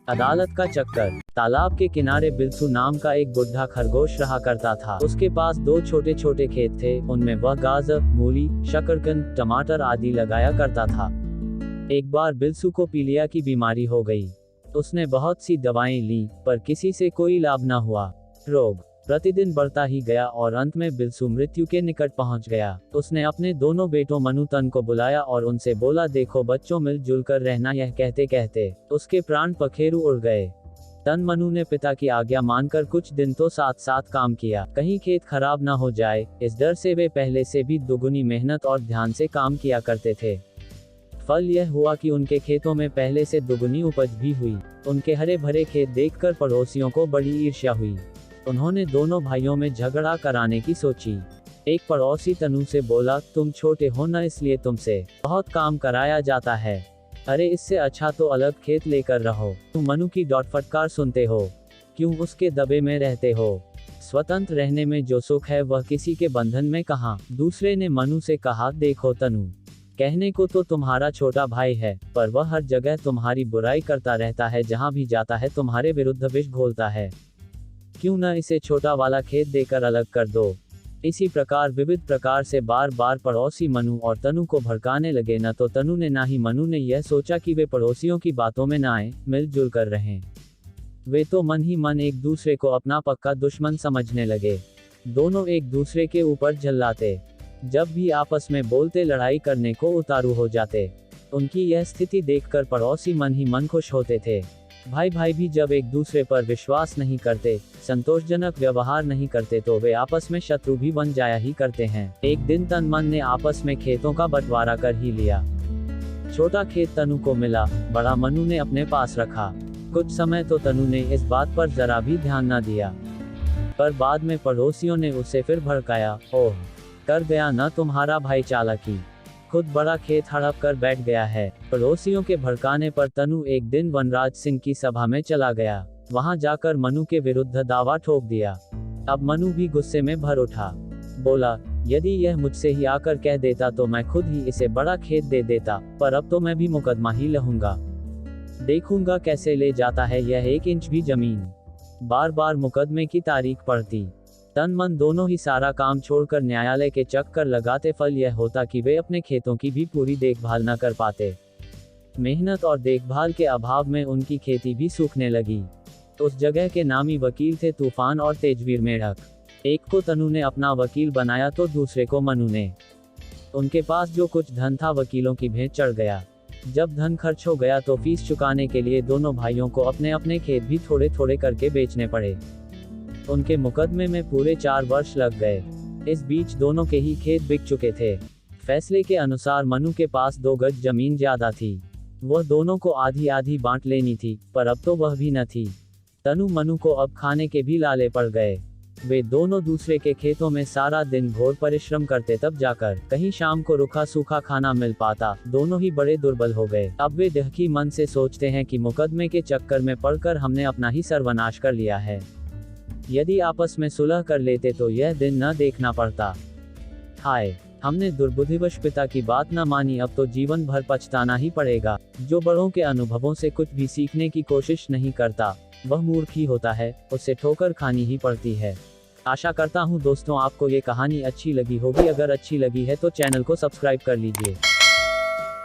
अदालत का चक्कर। तालाब के किनारे बिल्सू नाम का एक बुढ़ा खरगोश रहा करता था। उसके पास दो छोटे छोटे खेत थे, उनमें वह गाजर, मूली, शकरकंद, टमाटर आदि लगाया करता था। एक बार बिल्सू को पीलिया की बीमारी हो गई। उसने बहुत सी दवाएं ली, पर किसी से कोई लाभ न हुआ। रोग प्रतिदिन बढ़ता ही गया और अंत में बिल्सू मृत्यु के निकट पहुंच गया। उसने अपने दोनों बेटों मनु तन को बुलाया और उनसे बोला, देखो बच्चों, मिलजुल कर रहना। यह कहते कहते उसके प्राण पखेरु उड़ गए। तन मनु ने पिता की आज्ञा मानकर कुछ दिन तो साथ साथ काम किया, कहीं खेत खराब न हो जाए, इस डर से वे पहले से भी दुगुनी मेहनत और ध्यान से काम किया करते थे। फल यह हुआ कि उनके खेतों में पहले से दुगुनी उपज भी हुई। उनके हरे भरे खेत देखकर पड़ोसियों को बड़ी ईर्ष्या हुई। उन्होंने दोनों भाइयों में झगड़ा कराने की सोची। एक पड़ोसी तनु से बोला, तुम छोटे हो न, इसलिए तुमसे बहुत काम कराया जाता है। अरे इससे अच्छा तो अलग खेत लेकर रहो। तुम मनु की डांट फटकार सुनते हो, क्यों उसके दबे में रहते हो? स्वतंत्र रहने में जो सुख है वह किसी के बंधन में कहाँ। दूसरे ने मनु से कहा, देखो तनु, कहने को तो तुम्हारा छोटा भाई है, पर वह हर जगह तुम्हारी बुराई करता रहता है। जहाँ भी जाता है तुम्हारे विरुद्ध विष घोलता है। क्यों न इसे छोटा वाला खेत देकर अलग कर दो। इसी प्रकार विविध प्रकार से बार बार पड़ोसी मनु और तनु को भड़काने लगे। न तो तनु ने ना ही मनु ने यह सोचा कि वे पड़ोसियों की बातों में न आए, मिलजुल कर रहें। वे तो मन ही मन एक दूसरे को अपना पक्का दुश्मन समझने लगे। दोनों एक दूसरे के ऊपर झल्लाते, जब भी आपस में बोलते लड़ाई करने को उतारू हो जाते। उनकी यह स्थिति देखकर पड़ोसी मन ही मन खुश होते थे। भाई भाई भी जब एक दूसरे पर विश्वास नहीं करते, संतोषजनक व्यवहार नहीं करते, तो वे आपस में शत्रु भी बन जाया ही करते हैं। एक दिन तन मन ने आपस में खेतों का बंटवारा कर ही लिया। छोटा खेत तनु को मिला, बड़ा मनु ने अपने पास रखा। कुछ समय तो तनु ने इस बात पर जरा भी ध्यान न दिया, पर बाद में पड़ोसियों ने उसे फिर भड़काया। ओह, कर गया न तुम्हारा भाई चालाकी, खुद बड़ा खेत हड़प कर बैठ गया है। पड़ोसियों के भड़काने पर तनु एक दिन वनराज सिंह की सभा में चला गया। वहां जाकर मनु के विरुद्ध दावा ठोक दिया। अब मनु भी गुस्से में भर उठा। बोला, यदि यह मुझसे ही आकर कह देता तो मैं खुद ही इसे बड़ा खेत दे देता, पर अब तो मैं भी मुकदमा ही लहूंगा। देखूंगा कैसे ले जाता है यह 1 इंच भी जमीन। बार बार मुकदमे की तारीख पड़ती। तन मन दोनों ही सारा काम छोड़कर न्यायालय के चक्कर लगाते। फल यह होता कि वे अपने खेतों की भी पूरी देखभाल न कर पाते। मेहनत और देखभाल के अभाव में उनकी खेती भी सूखने लगी। उस जगह के नामी वकील थे तूफान और तेजवीर मेढक। एक को तनु ने अपना वकील बनाया तो दूसरे को मनु ने। उनके पास जो कुछ धन था वकीलों की भेंट चढ़ गया। जब धन खर्च हो गया तो फीस चुकाने के लिए दोनों भाइयों को अपने अपने खेत भी थोड़े थोड़े करके बेचने पड़े। उनके मुकदमे में पूरे 4 वर्ष लग गए। इस बीच दोनों के ही खेत बिक चुके थे। फैसले के अनुसार मनु के पास 2 गज जमीन ज्यादा थी। वह दोनों को आधी आधी बांट लेनी थी, पर अब तो वह भी न थी। तनु मनु को अब खाने के भी लाले पड़ गए। वे दोनों दूसरे के खेतों में सारा दिन घोर परिश्रम करते, तब जाकर कहीं शाम को रूखा सूखा खाना मिल पाता। दोनों ही बड़े दुर्बल हो गए। अब वे दहकी मन से सोचते हैं कि मुकदमे के चक्कर में पड़कर हमने अपना ही सर्वनाश कर लिया है। यदि आपस में सुलह कर लेते तो यह दिन न देखना पड़ता। हाय, हमने दुर्बुद्धिवश पिता की बात न मानी, अब तो जीवन भर पछताना ही पड़ेगा। जो बड़ों के अनुभवों से कुछ भी सीखने की कोशिश नहीं करता, वह मूर्ख ही होता है, उसे ठोकर खानी ही पड़ती है। आशा करता हूँ दोस्तों आपको ये कहानी अच्छी लगी होगी। अगर अच्छी लगी है तो चैनल को सब्सक्राइब कर लीजिए।